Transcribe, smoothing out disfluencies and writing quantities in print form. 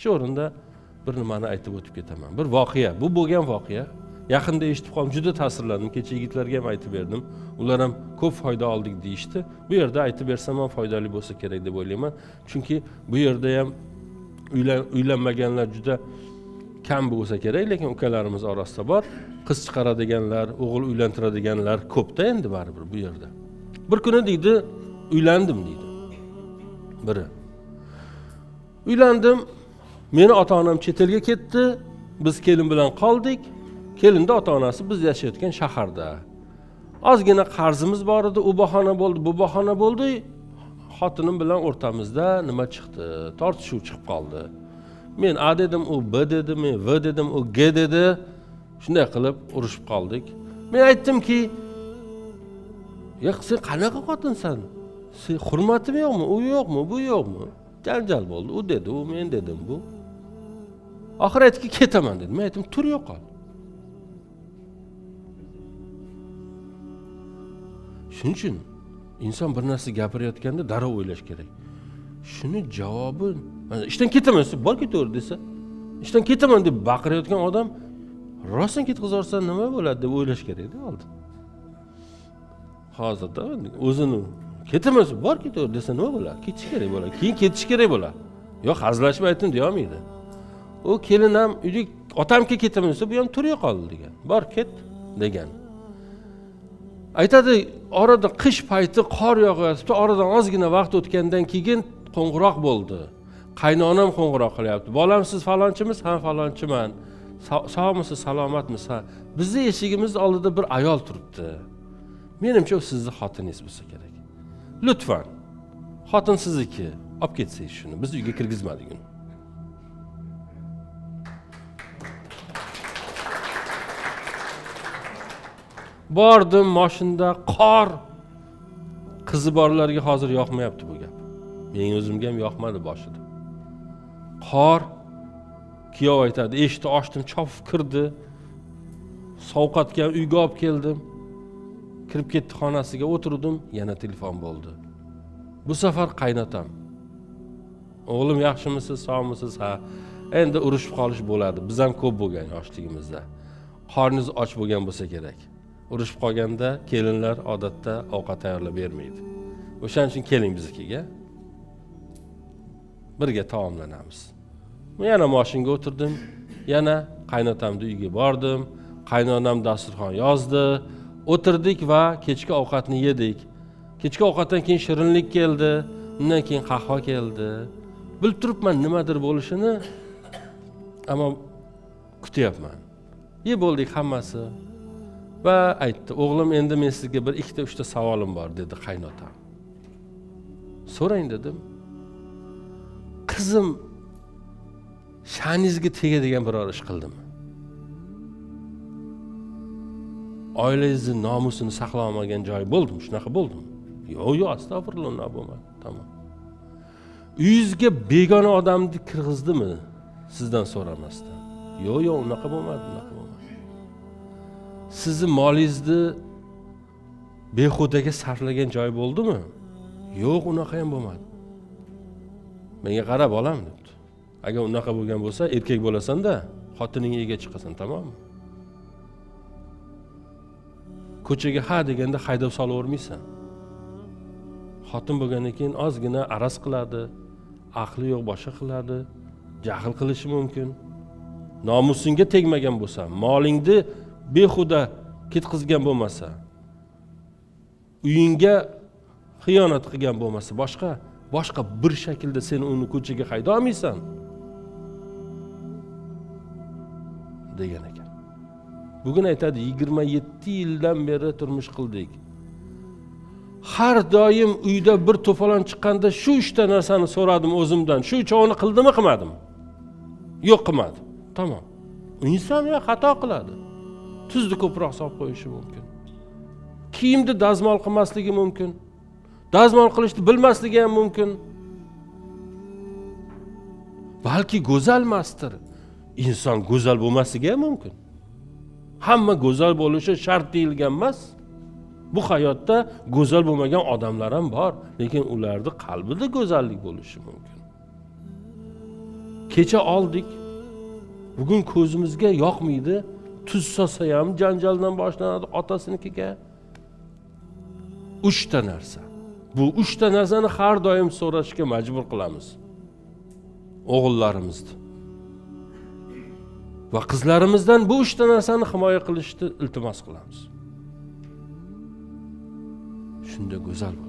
Shu o'rinda bir nimani aytib o'tib ketaman. Bir voqea, bu bo'lgan voqea. Yaqinda eshitib qoldim, juda ta'sirlandim. Kecha yigitlarga ham aytib berdim. Ular ham ko'p foyda oldik deyishdi. Bu yerda aytib bersam ham foydali bo'lsa kerak deb o'ylayman. Chunki bu yerda ham uylanmaganlar juda kam bo'lsa kerak, lekin ukalarimiz orasida bor. Qiz chiqaradiganlar, o'g'il uylantiradiganlar ko'pda endi baribir bu yerda. Bir kuni deydi, uylandim deydi. Biri. Uylandim. Meni ota-onam chet elga ketdi. Biz kelin bilan qoldik. Kelinda ota-onasi biz yashayotgan shaharda. Ozgina qarzimiz bor edi, u bahona bo'ldi, bu bahona bo'ldi. Xotinim bilan o'rtamizda nima chiqdi? Tortishuv chiqib qoldi. Men A dedim, u B dedi, men V dedim, u G dedi. Shunday qilib urushib qoldik. Men aytdimki, "Ya sen qanaqa xotinsan? Sen hurmatim yo'qmi? U yo'qmi? Bu yo'qmi?" Janjal bo'ldi. U dedi, u men dedim bu. Oxir aytdiki, "Ketaman" dedi. Men aytdim, "Tur yo'qol." Shuning uchun inson bir narsa gapirayotganda darrov o'ylash kerak. Shuni javobi, ishdan ketaman desa, bor ketaver desa, ishdan ketaman deb baqirayotgan odam rostdan ketkazarsa nima bo'ladi deb o'ylash kerak-da oldin. Hozirda o'zini ketaman desa, bor ketaver desa nima bo'ladi? Ketish kerak bo'ladi. Keyin ketish kerak bo'ladi. Yo'q, hazillashib aytdim deyolmaydi. U kelin ham uyga otamga ketaman desa, bu ham tur yo'qoldi degan. Bor ket degan. Aytadi, orada qish payti qor yog'yapti, oradan ozgina vaqt o'tgandan keyin qo'ng'iroq bo'ldi. Qaynonam qo'ng'iroq qilyapti. Bolam siz falonchimiz? Ha, falonchiman. Sog'misiz, salomatmisiz? Ha. Bizning eshigimiz oldida bir ayol turibdi. Menimcha u sizning xotiningiz bo'lsa kerak. Lutfan, xotin sizniki. Olib ketsangiz shuni. Biz uyga kirgizmadik uni. Bordim mashinada qor. Qizi borlarga hozir yoqmayapti bu gap. Mening o'zimga ham yoqmadi boshida. Qor. Kuyov aytadi, eshikni ochdim, chopib kirdi. Sovqatga uyga olib keldim. Kirib ketdi xonasiga, o'tirdim, yana telefon bo'ldi. Bu safar qaynotam. O'g'lim yaxshimisiz, sog'misiz? Ha. Endi urushib qolish bo'ladi. Biz ham ko'p bo'lgan yoshligimizda. Qorningiz och bo'lgan bo'lsa kerak. Urushib qolganda kelinlar odatda ovqat tayyorlab bermaydi. O'shaning uchun keling biznikiga. Birga taomlanamiz. Men yana mashinga o'tirdim, yana qaynotamning uyiga bordim. Qaynonam dasturxon yozdi, o'tirdik va kechki ovqatni yedik. Kechki ovqatdan keyin shirinlik keldi, undan keyin qahva keldi. Bilib turibman nimadir bo'lishini, ammo kutyapman. Bo'ldik hammasi. Va aytdi, "O'g'lim, endi men sizga bir ikkita, uchta savolim bor" dedi qaynotam. "So'rang" dedim. "Qizim sha'ningizga tegadigan biror ish qildimi? Oilangizni nomusini saqlamagan joyi bo'ldimi? Shunaqa bo'ldimi?" "Yo'q, astag'firulloh, nima bo'lmadi." Tamom. "Uyingizga begona odamni kirgizdimi sizdan so'ramasdan?" "Yo'q, unaqa bo'lmadi, unaqa bo'lmadi." "Sizni molingizni behudaga sarflagan joy bo'ldimi?" "Yo'q, unaqa ham bo'lmadi." "Menga qarab olam" debdi. "Agar unaqa bo'lgan bo'lsa, erkak bo'lasan-da, xotiningga chiqasan, tamommi? Ko'chaga ha deganda haydab solavermaysan. Xotin bo'lgandan keyin ozgina araz qiladi, aqli yo'q boshqa qiladi, jahl qilishi mumkin. Nomusingga tegmagan bo'lsa, molingni behuda ketkizgan bo'lmasa, uyingga xiyonat qilgan bo'lmasa, boshqa bir shaklda sen uni ko'chaga hayda olmaysan" degan ekan. Bugun aytadi, 27 yildan beri turmush qildik. Har doim uyda bir to'polon chiqqanda shu 3 ta narsani so'radim o'zimdan. Shu uchovini qildimmi, qilmadim? Yo'q, qilmadim. Tamom. Inson ya xato qiladi. Tuzni ko'proq solib qo'yishi mumkin. Kiyimni dazmol qilmasligi mumkin. Dazmol qilishni bilmasligi ham mumkin. Balki go'zalmasdir. Inson go'zal bo'lmasligi ham mumkin. Hamma go'zal bo'lishi shart deyilgan emas. Bu hayotda go'zal bo'lmagan odamlar ham bor, lekin ularning qalbida go'zallik bo'lishi mumkin. kecha oldik, bugun ko'zimizga yoqmaydi, tuz solsa ham janjaldan boshlanadi otasinikiga. 3 ta narsa. Bu 3 ta narsani har doim so'rashga majbur qilamiz o'g'illarimizni. Va qizlarimizdan bu 3 ta narsani himoya qilishni iltimos qilamiz. Shunda go'zal bo'ladi.